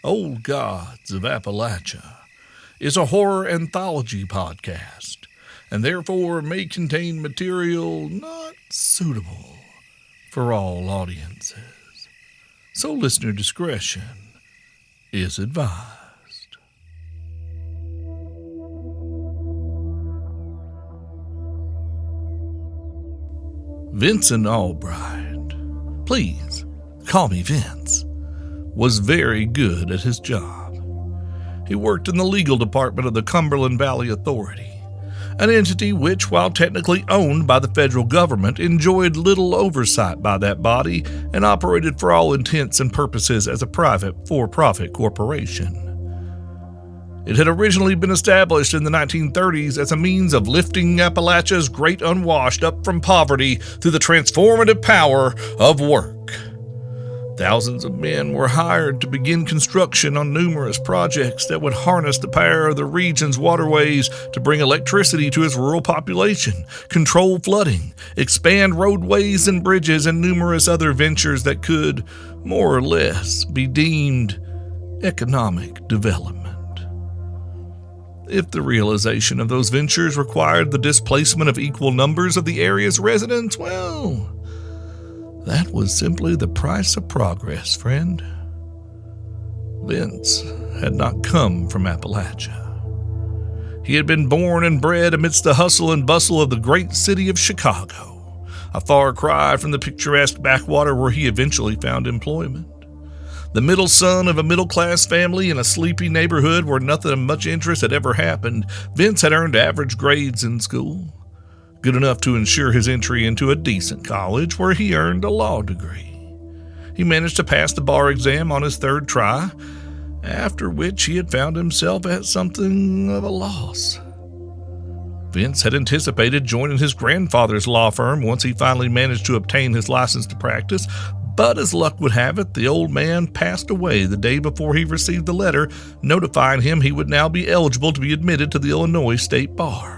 Old Gods of Appalachia is a horror anthology podcast, and therefore may contain material not suitable for all audiences. So listener discretion is advised. Vince Albright, please call me Vince, was very good at his job. He worked in the legal department of the Cumberland Valley Authority, an entity which, while technically owned by the federal government, enjoyed little oversight by that body and operated for all intents and purposes as a private, for-profit corporation. It had originally been established in the 1930s as a means of lifting Appalachia's great unwashed up from poverty through the transformative power of work. Thousands of men were hired to begin construction on numerous projects that would harness the power of the region's waterways to bring electricity to its rural population, control flooding, expand roadways and bridges, and numerous other ventures that could, more or less, be deemed economic development. If the realization of those ventures required the displacement of equal numbers of the area's residents, well, that was simply the price of progress, friend. Vince had not come from Appalachia. He had been born and bred amidst the hustle and bustle of the great city of Chicago, a far cry from the picturesque backwater where he eventually found employment. The middle son of a middle-class family in a sleepy neighborhood where nothing of much interest had ever happened, Vince had earned average grades in school, good enough to ensure his entry into a decent college where he earned a law degree. He managed to pass the bar exam on his third try, after which he had found himself at something of a loss. Vince had anticipated joining his grandfather's law firm once he finally managed to obtain his license to practice, but as luck would have it, the old man passed away the day before he received the letter notifying him he would now be eligible to be admitted to the Illinois State Bar.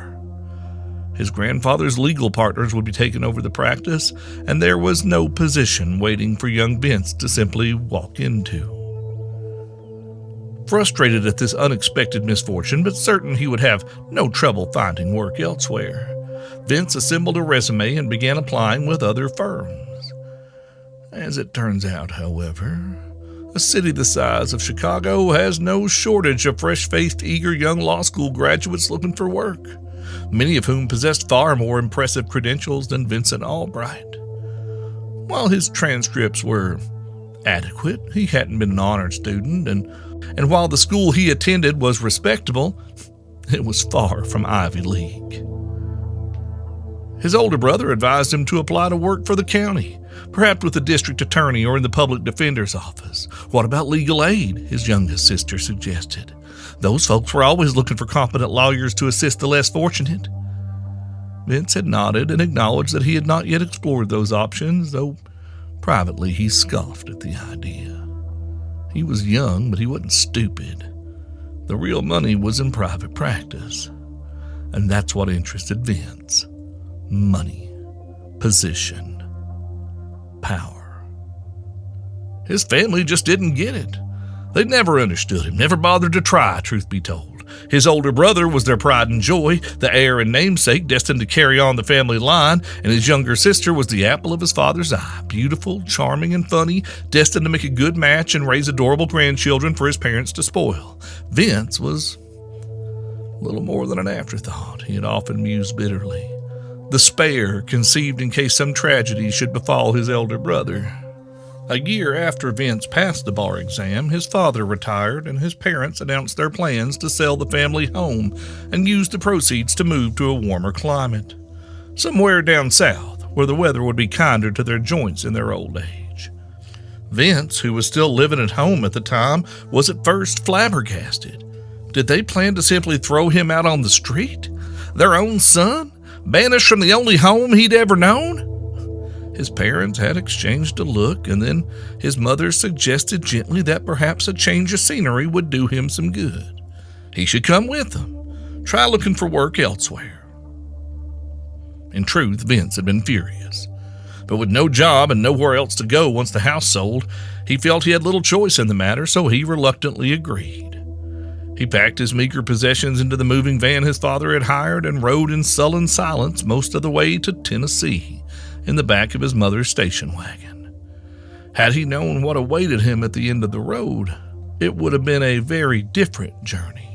His grandfather's legal partners would be taking over the practice, and there was no position waiting for young Vince to simply walk into. Frustrated at this unexpected misfortune, but certain he would have no trouble finding work elsewhere, Vince assembled a resume and began applying with other firms. As it turns out, however, a city the size of Chicago has no shortage of fresh-faced, eager young law school graduates looking for work, many of whom possessed far more impressive credentials than Vincent Albright. While his transcripts were adequate, he hadn't been an honored student, and while the school he attended was respectable, it was far from Ivy League. His older brother advised him to apply to work for the county, perhaps with the district attorney or in the public defender's office. What about legal aid? His youngest sister suggested. Those folks were always looking for competent lawyers to assist the less fortunate. Vince had nodded and acknowledged that he had not yet explored those options, though privately he scoffed at the idea. He was young, but he wasn't stupid. The real money was in private practice, and that's what interested Vince. Money, position, power. His family just didn't get it. They never understood him, never bothered to try, truth be told. His older brother was their pride and joy, the heir and namesake destined to carry on the family line, and his younger sister was the apple of his father's eye, beautiful, charming, and funny, destined to make a good match and raise adorable grandchildren for his parents to spoil. Vince was little more than an afterthought, he had often mused bitterly. The spare conceived in case some tragedy should befall his elder brother. A year after Vince passed the bar exam, his father retired and his parents announced their plans to sell the family home and use the proceeds to move to a warmer climate, somewhere down south where the weather would be kinder to their joints in their old age. Vince, who was still living at home at the time, was at first flabbergasted. Did they plan to simply throw him out on the street? Their own son? Banished from the only home he'd ever known? His parents had exchanged a look, and then his mother suggested gently that perhaps a change of scenery would do him some good. He should come with them, try looking for work elsewhere. In truth, Vince had been furious. But with no job and nowhere else to go once the house sold, he felt he had little choice in the matter, so he reluctantly agreed. He packed his meager possessions into the moving van his father had hired and rode in sullen silence most of the way to Tennessee in the back of his mother's station wagon. Had he known what awaited him at the end of the road, it would have been a very different journey,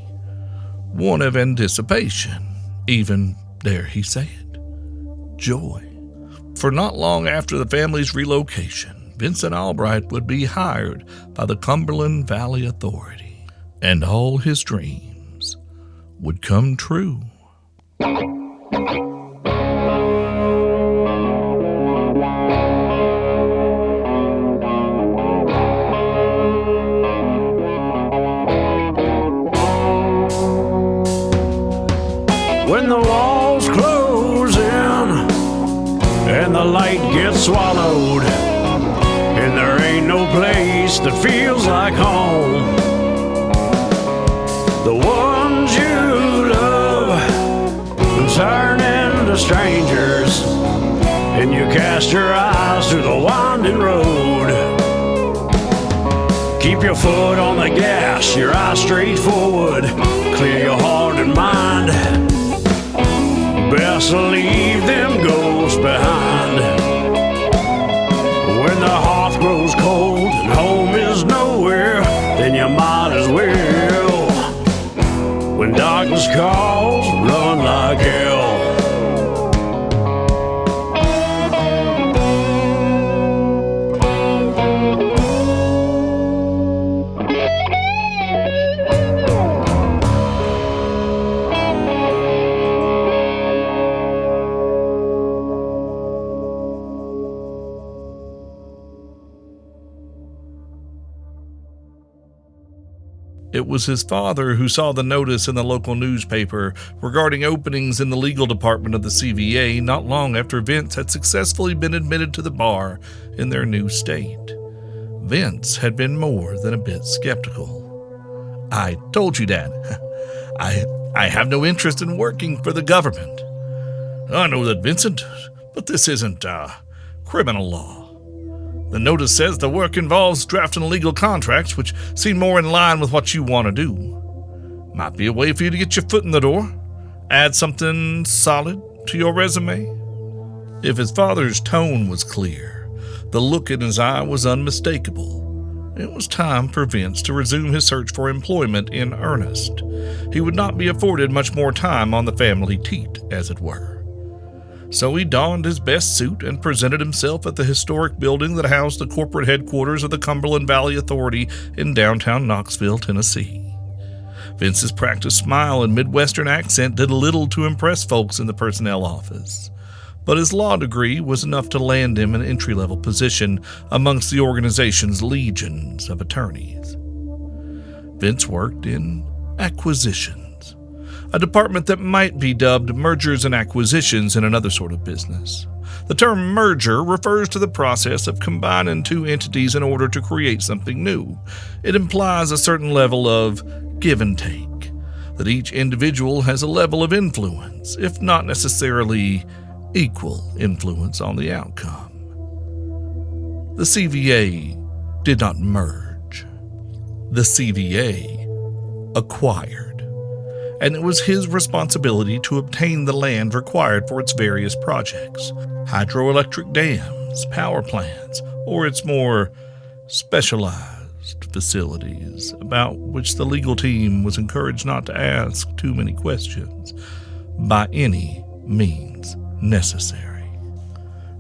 one of anticipation, even, dare he say it, joy. For not long after the family's relocation, Vincent Albright would be hired by the Cumberland Valley Authority, and all his dreams would come true. When the walls close in and the light gets swallowed, and there ain't no place that feels like home, the ones you love turn into strangers, and you cast your eyes through the winding road. Keep your foot on the gas, your eyes straight forward, clear your heart and mind. Best to leave them ghosts behind. When the hearth grows cold and home is nowhere, then you might as well. When darkness calls, run like hell. It was his father who saw the notice in the local newspaper regarding openings in the legal department of the CVA not long after Vince had successfully been admitted to the bar in their new state. Vince had been more than a bit skeptical. "I told you, Dad. I have no interest in working for the government." "I know that, Vincent, but this isn't criminal law. The notice says the work involves drafting legal contracts, which seem more in line with what you want to do. Might be a way for you to get your foot in the door, add something solid to your resume." If his father's tone was clear, the look in his eye was unmistakable. It was time for Vince to resume his search for employment in earnest. He would not be afforded much more time on the family teat, as it were. So he donned his best suit and presented himself at the historic building that housed the corporate headquarters of the Cumberland Valley Authority in downtown Knoxville, Tennessee. Vince's practiced smile and Midwestern accent did little to impress folks in the personnel office, but his law degree was enough to land him an entry-level position amongst the organization's legions of attorneys. Vince worked in acquisitions, a department that might be dubbed mergers and acquisitions in another sort of business. The term merger refers to the process of combining two entities in order to create something new. It implies a certain level of give and take, that each individual has a level of influence, if not necessarily equal influence on the outcome. The CVA did not merge. The CVA acquired. And it was his responsibility to obtain the land required for its various projects, hydroelectric dams, power plants, or its more specialized facilities, about which the legal team was encouraged not to ask too many questions, by any means necessary.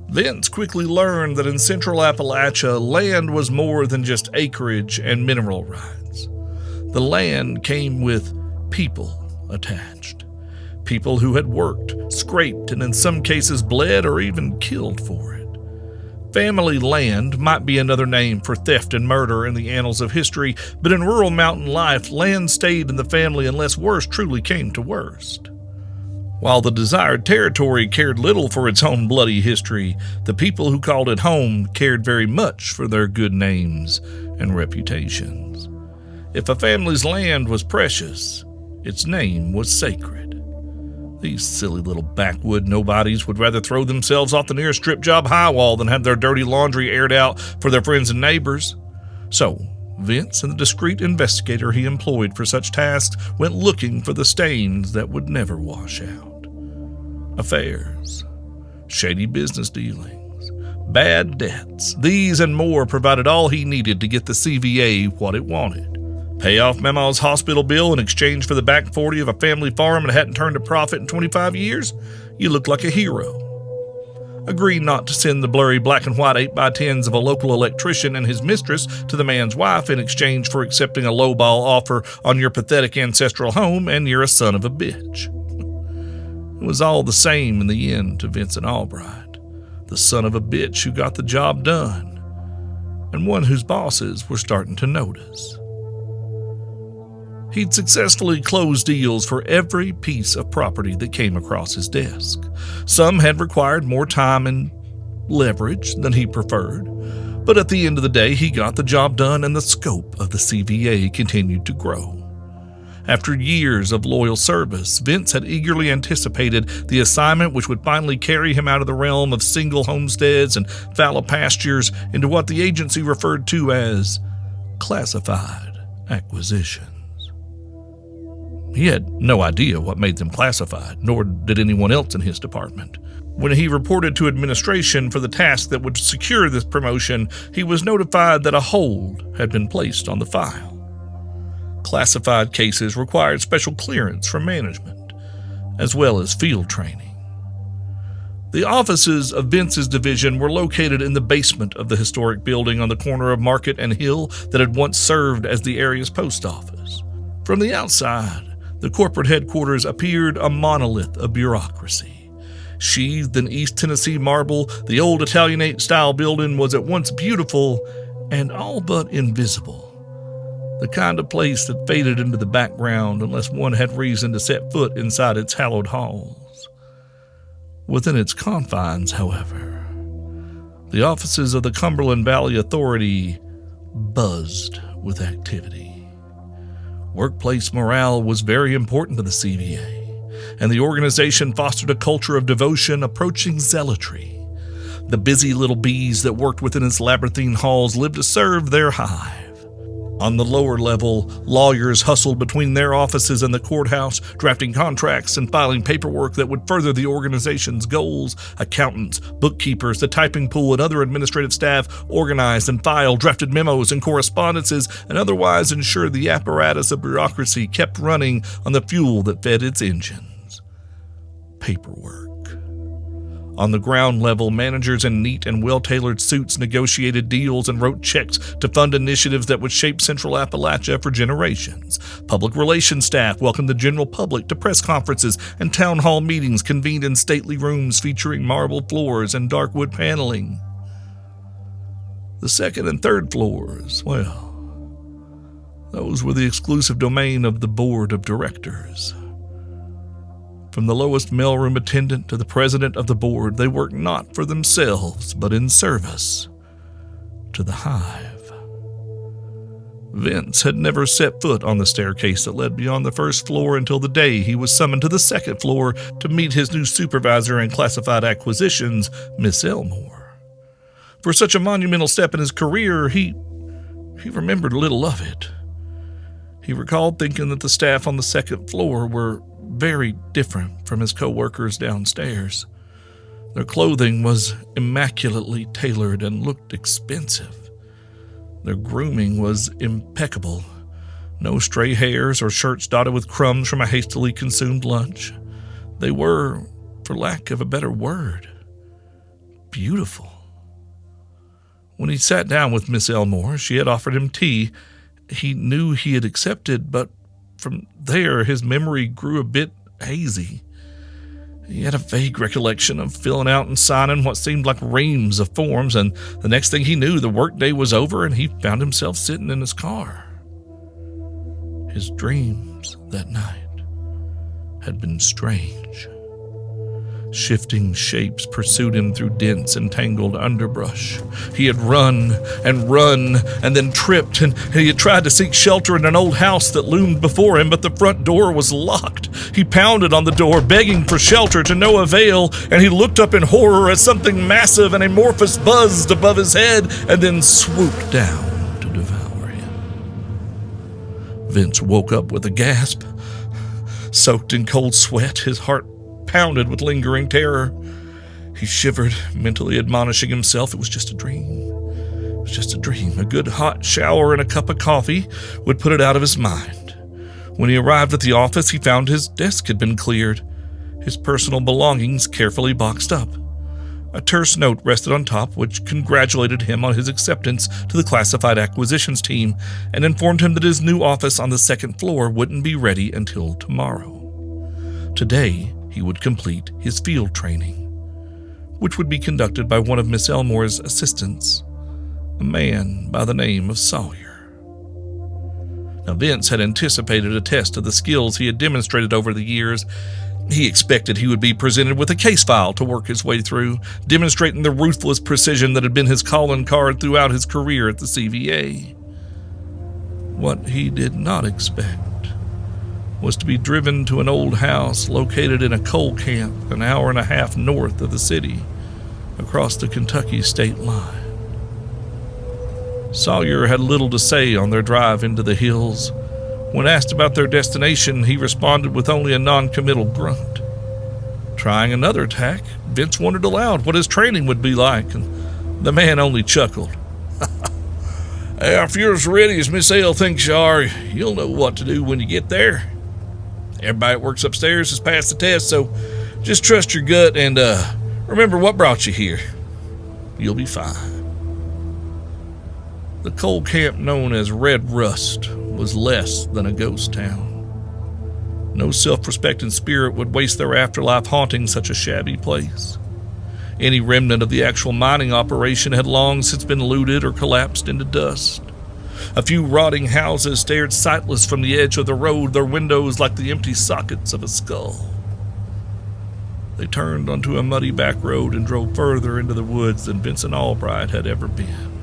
Vince quickly learned that in central Appalachia, land was more than just acreage and mineral rights. The land came with people attached. People who had worked, scraped, and in some cases bled or even killed for it. Family land might be another name for theft and murder in the annals of history, but in rural mountain life, land stayed in the family unless worst truly came to worst. While the desired territory cared little for its own bloody history, the people who called it home cared very much for their good names and reputations. If a family's land was precious, its name was sacred. These silly little backwood nobodies would rather throw themselves off the nearest strip job high wall than have their dirty laundry aired out for their friends and neighbors. So, Vince and the discreet investigator he employed for such tasks went looking for the stains that would never wash out. Affairs, shady business dealings, bad debts, these and more provided all he needed to get the CVA what it wanted. Pay off Mama's hospital bill in exchange for the back 40 of a family farm that hadn't turned a profit in 25 years? You look like a hero. Agree not to send the blurry black and white 8x10s of a local electrician and his mistress to the man's wife in exchange for accepting a lowball offer on your pathetic ancestral home, and you're a son of a bitch. It was all the same in the end to Vince Albright, the son of a bitch who got the job done, and one whose bosses were starting to notice. He'd successfully closed deals for every piece of property that came across his desk. Some had required more time and leverage than he preferred, but at the end of the day, he got the job done and the scope of the CVA continued to grow. After years of loyal service, Vince had eagerly anticipated the assignment which would finally carry him out of the realm of single homesteads and fallow pastures into what the agency referred to as classified acquisitions. He had no idea what made them classified, nor did anyone else in his department. When he reported to administration for the task that would secure this promotion, he was notified that a hold had been placed on the file. Classified cases required special clearance from management, as well as field training. The offices of Vince's division were located in the basement of the historic building on the corner of Market and Hill that had once served as the area's post office. From the outside, the corporate headquarters appeared a monolith of bureaucracy. Sheathed in East Tennessee marble, the old Italianate-style building was at once beautiful and all but invisible. The kind of place that faded into the background unless one had reason to set foot inside its hallowed halls. Within its confines, however, the offices of the Cumberland Valley Authority buzzed with activity. Workplace morale was very important to the CVA, and the organization fostered a culture of devotion approaching zealotry. The busy little bees that worked within its labyrinthine halls lived to serve their hive. On the lower level, lawyers hustled between their offices and the courthouse, drafting contracts and filing paperwork that would further the organization's goals. Accountants, bookkeepers, the typing pool, and other administrative staff organized and filed, drafted memos and correspondences, and otherwise ensured the apparatus of bureaucracy kept running on the fuel that fed its engines: paperwork. On the ground level, managers in neat and well-tailored suits negotiated deals and wrote checks to fund initiatives that would shape Central Appalachia for generations. Public relations staff welcomed the general public to press conferences and town hall meetings convened in stately rooms featuring marble floors and dark wood paneling. The second and third floors, well, those were the exclusive domain of the board of directors. From the lowest mailroom attendant to the president of the board, they worked not for themselves, but in service to the hive. Vince had never set foot on the staircase that led beyond the first floor until the day he was summoned to the second floor to meet his new supervisor in classified acquisitions, Miss Elmore. For such a monumental step in his career, he remembered little of it. He recalled thinking that the staff on the second floor were very different from his co-workers downstairs. Their clothing was immaculately tailored and looked expensive. Their grooming was impeccable. No stray hairs or shirts dotted with crumbs from a hastily consumed lunch. They were, for lack of a better word, beautiful. When he sat down with Miss Elmore, she had offered him tea. He knew he had accepted, but from there, his memory grew a bit hazy. He had a vague recollection of filling out and signing what seemed like reams of forms, and the next thing he knew, the workday was over and he found himself sitting in his car. His dreams that night had been strange. Shifting shapes pursued him through dense and tangled underbrush. He had run, and then tripped, and he had tried to seek shelter in an old house that loomed before him, but the front door was locked. He pounded on the door, begging for shelter, to no avail, and he looked up in horror as something massive and amorphous buzzed above his head and then swooped down to devour him. Vince woke up with a gasp. Soaked in cold sweat, his heart pounded with lingering terror. He shivered, mentally admonishing himself it was just a dream. It was just a dream. A good hot shower and a cup of coffee would put it out of his mind. When he arrived at the office, he found his desk had been cleared, his personal belongings carefully boxed up. A terse note rested on top, which congratulated him on his acceptance to the classified acquisitions team and informed him that his new office on the second floor wouldn't be ready until tomorrow. Today, he would complete his field training, which would be conducted by one of Miss Elmore's assistants, a man by the name of Sawyer. Now, Vince had anticipated a test of the skills he had demonstrated over the years. He expected he would be presented with a case file to work his way through, demonstrating the ruthless precision that had been his calling card throughout his career at the CVA. What he did not expect was to be driven to an old house located in a coal camp an hour and a half north of the city, across the Kentucky state line. Sawyer had little to say on their drive into the hills. When asked about their destination, he responded with only a non-committal grunt. Trying another tack, Vince wondered aloud what his training would be like, and the man only chuckled. If you're as ready as Miss L thinks you are, you'll know what to do when you get there. Everybody that works upstairs has passed the test, so just trust your gut and remember what brought you here. You'll be fine. The coal camp known as Red Rust was less than a ghost town. No self-respecting spirit would waste their afterlife haunting such a shabby place. Any remnant of the actual mining operation had long since been looted or collapsed into dust. A few rotting houses stared sightless from the edge of the road, their windows like the empty sockets of a skull. They turned onto a muddy back road and drove further into the woods than Vince Albright had ever been.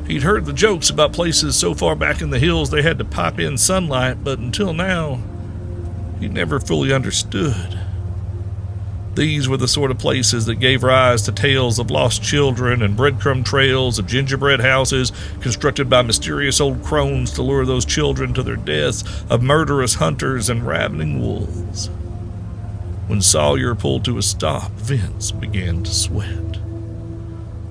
He'd heard the jokes about places so far back in the hills they had to pipe in sunlight, but until now, he'd never fully understood. These were the sort of places that gave rise to tales of lost children and breadcrumb trails of gingerbread houses constructed by mysterious old crones to lure those children to their deaths, of murderous hunters and ravening wolves. When Sawyer pulled to a stop, Vince began to sweat.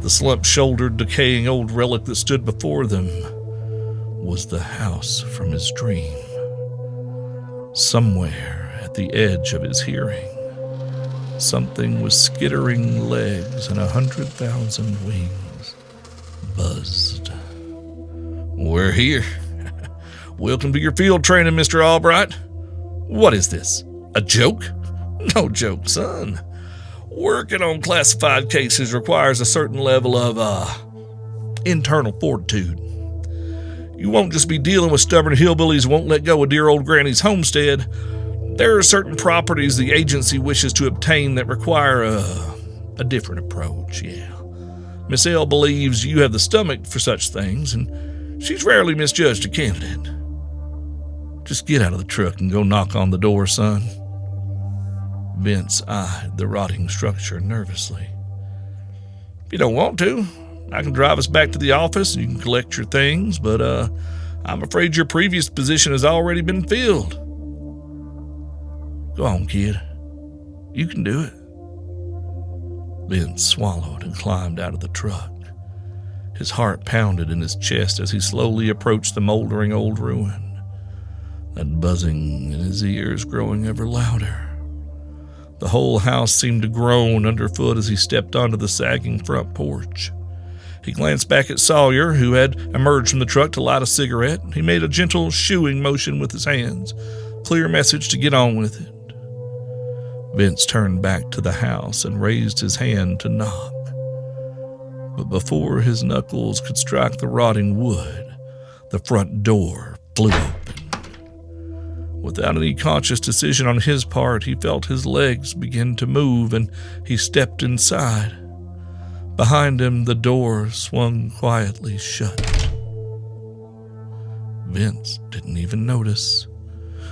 The slump-shouldered, decaying old relic that stood before them was the house from his dream. Somewhere at the edge of his hearing, something with skittering legs and 100,000 wings buzzed. We're here. Welcome to your field training, Mr. Albright. What is this? A joke? No joke, son. Working on classified cases requires a certain level of, internal fortitude. You won't just be dealing with stubborn hillbillies who won't let go of dear old Granny's homestead. There are certain properties the agency wishes to obtain that require a different approach, yeah. Miss L believes you have the stomach for such things, and she's rarely misjudged a candidate. Just get out of the truck and go knock on the door, son. Vince eyed the rotting structure nervously. If you don't want to, I can drive us back to the office and you can collect your things, but I'm afraid your previous position has already been filled. Go on, kid. You can do it. Vince swallowed and climbed out of the truck. His heart pounded in his chest as he slowly approached the moldering old ruin, that buzzing in his ears growing ever louder. The whole house seemed to groan underfoot as he stepped onto the sagging front porch. He glanced back at Sawyer, who had emerged from the truck to light a cigarette. He made a gentle shooing motion with his hands, clear message to get on with it. Vince turned back to the house and raised his hand to knock. But before his knuckles could strike the rotting wood, the front door flew open. Without any conscious decision on his part, he felt his legs begin to move and he stepped inside. Behind him, the door swung quietly shut. Vince didn't even notice.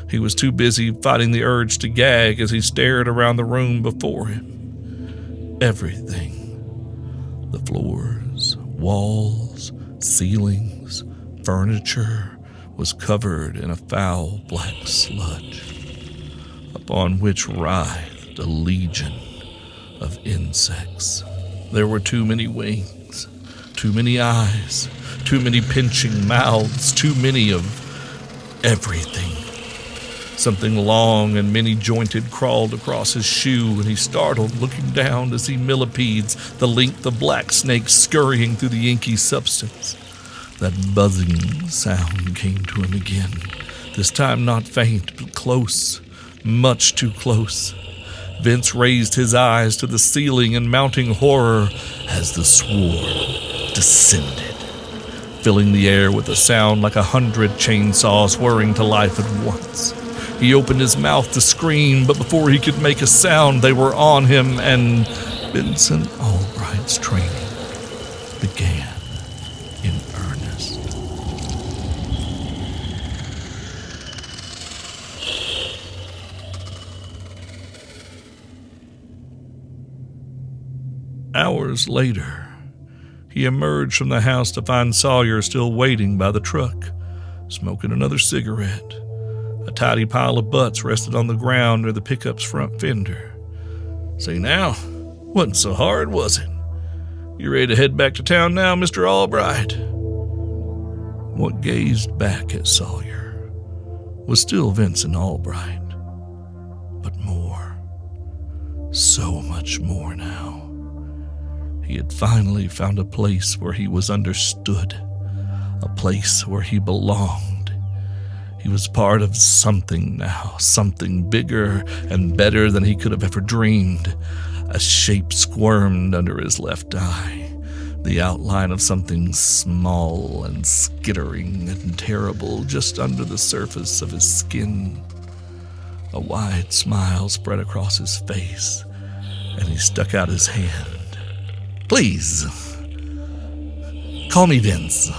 He was too busy fighting the urge to gag as he stared around the room before him. Everything. The floors, walls, ceilings, furniture was covered in a foul black sludge, upon which writhed a legion of insects. There were too many wings, too many eyes, too many pinching mouths, too many of everything. Something long and many-jointed crawled across his shoe, and he startled, looking down to see millipedes, the length of black snakes scurrying through the inky substance. That buzzing sound came to him again, this time not faint, but close, much too close. Vince raised his eyes to the ceiling in mounting horror as the swarm descended, filling the air with a sound like 100 chainsaws whirring to life at once. He opened his mouth to scream, but before he could make a sound, they were on him, and Vincent Albright's training began in earnest. Hours later, he emerged from the house to find Sawyer still waiting by the truck, smoking another cigarette. A tidy pile of butts rested on the ground near the pickup's front fender. "See now, wasn't so hard, was it? You ready to head back to town now, Mr. Albright?" What gazed back at Sawyer was still Vincent Albright, but more, so much more now. He had finally found a place where he was understood, a place where he belonged. He was part of something now, something bigger and better than he could have ever dreamed. A shape squirmed under his left eye, the outline of something small and skittering and terrible just under the surface of his skin. A wide smile spread across his face, and he stuck out his hand. "Please, call me Vince."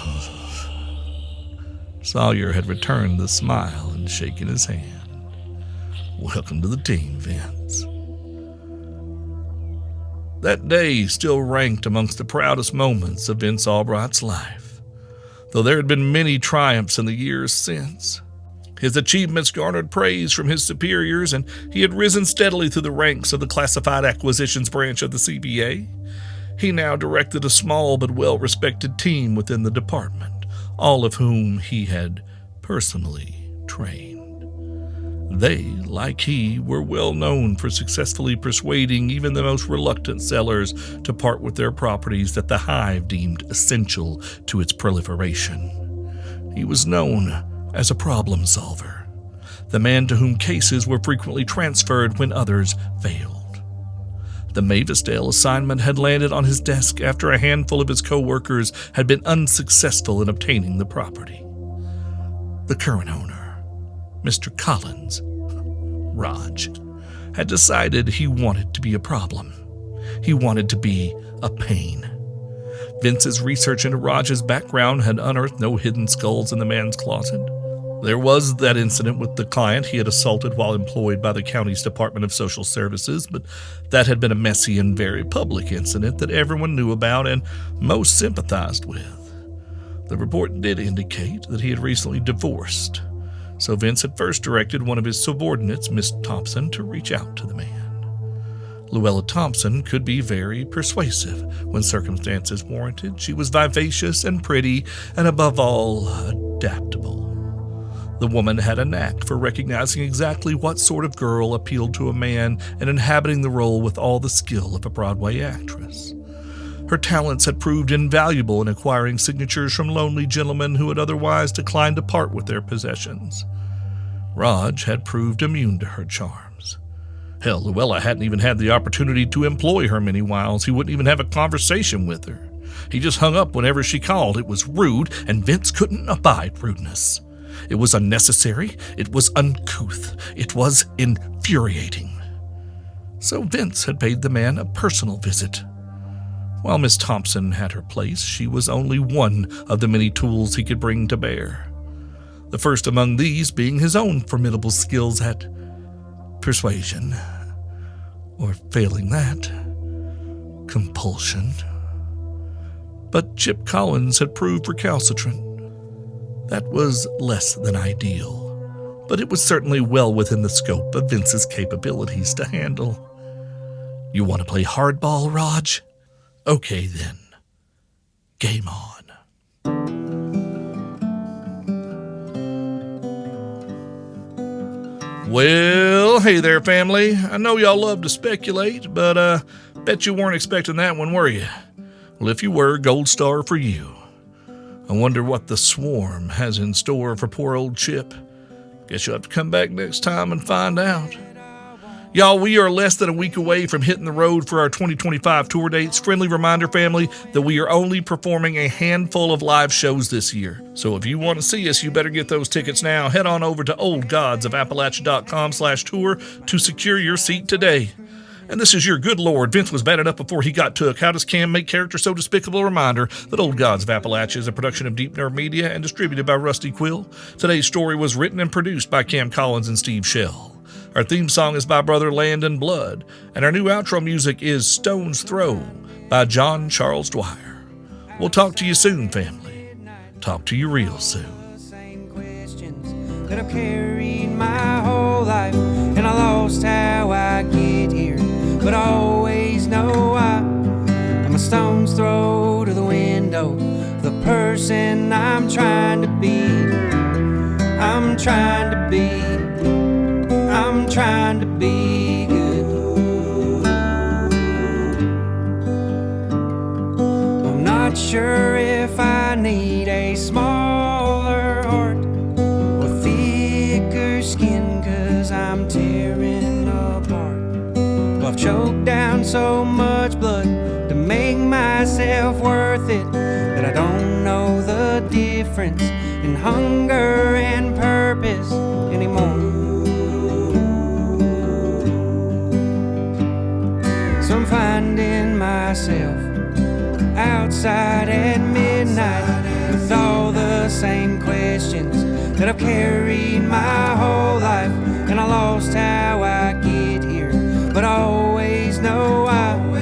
Sawyer had returned the smile and shaken his hand. "Welcome to the team, Vince." That day still ranked amongst the proudest moments of Vince Albright's life, though there had been many triumphs in the years since. His achievements garnered praise from his superiors, and he had risen steadily through the ranks of the classified acquisitions branch of the CBA. He now directed a small but well-respected team within the department, all of whom he had personally trained. They, like he, were well known for successfully persuading even the most reluctant sellers to part with their properties that the hive deemed essential to its proliferation. He was known as a problem solver, the man to whom cases were frequently transferred when others failed. The Mavisdale assignment had landed on his desk after a handful of his co-workers had been unsuccessful in obtaining the property. The current owner, Mr. Collins, Raj, had decided he wanted to be a problem. He wanted to be a pain. Vince's research into Raj's background had unearthed no hidden skulls in the man's closet. There was that incident with the client he had assaulted while employed by the county's Department of Social Services, but that had been a messy and very public incident that everyone knew about and most sympathized with. The report did indicate that he had recently divorced, so Vince had first directed one of his subordinates, Miss Thompson, to reach out to the man. Luella Thompson could be very persuasive when circumstances warranted. She was vivacious and pretty, and above all, adaptable. The woman had a knack for recognizing exactly what sort of girl appealed to a man and inhabiting the role with all the skill of a Broadway actress. Her talents had proved invaluable in acquiring signatures from lonely gentlemen who had otherwise declined to part with their possessions. Raj had proved immune to her charms. Hell, Luella hadn't even had the opportunity to employ her many whiles. He wouldn't even have a conversation with her. He just hung up whenever she called. It was rude, and Vince couldn't abide rudeness. It was unnecessary, it was uncouth, it was infuriating. So Vince had paid the man a personal visit. While Miss Thompson had her place, she was only one of the many tools he could bring to bear. The first among these being his own formidable skills at persuasion, or failing that, compulsion. But Chip Collins had proved recalcitrant. That was less than ideal, but it was certainly well within the scope of Vince's capabilities to handle. You want to play hardball, Raj? Okay then. Game on. Well, hey there, family. I know y'all love to speculate, but bet you weren't expecting that one, were you? Well, if you were, gold star for you. I wonder what the swarm has in store for poor old Chip. Guess you'll have to come back next time and find out. Y'all, we are less than a week away from hitting the road for our 2025 tour dates. Friendly reminder, family, that we are only performing a handful of live shows this year. So if you want to see us, you better get those tickets now. Head on over to oldgodsofappalachia.com/tour to secure your seat today. And this is your good Lord. Vince was bad enough before he got took. How does Cam make character so despicable? Reminder that Old Gods of Appalachia is a production of Deep Nerve Media and distributed by Rusty Quill. Today's story was written and produced by Cam Collins and Steve Shell. Our theme song is by Brother Landon Blood, and our new outro music is Stone's Throw by John Charles Dwyer. We'll talk to you soon, family. Talk to you real soon. Same questions that I've carried my whole life, and I lost how I get here, but I always know I'm a stone's throw to the window, the person I'm trying to be. I'm trying to be good. I'm not sure if I need a smaller heart or thicker skin, 'cause I'm tearing apart. Well, I've choked down so much blood to make myself worth it that I don't know the difference in hunger and purpose anymore. So I'm finding myself outside at midnight with all the same questions that I've carried my whole life, and I lost how I get here, but I always know I'm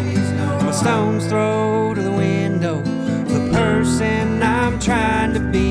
a stone's throw to the window, the person I'm trying to be.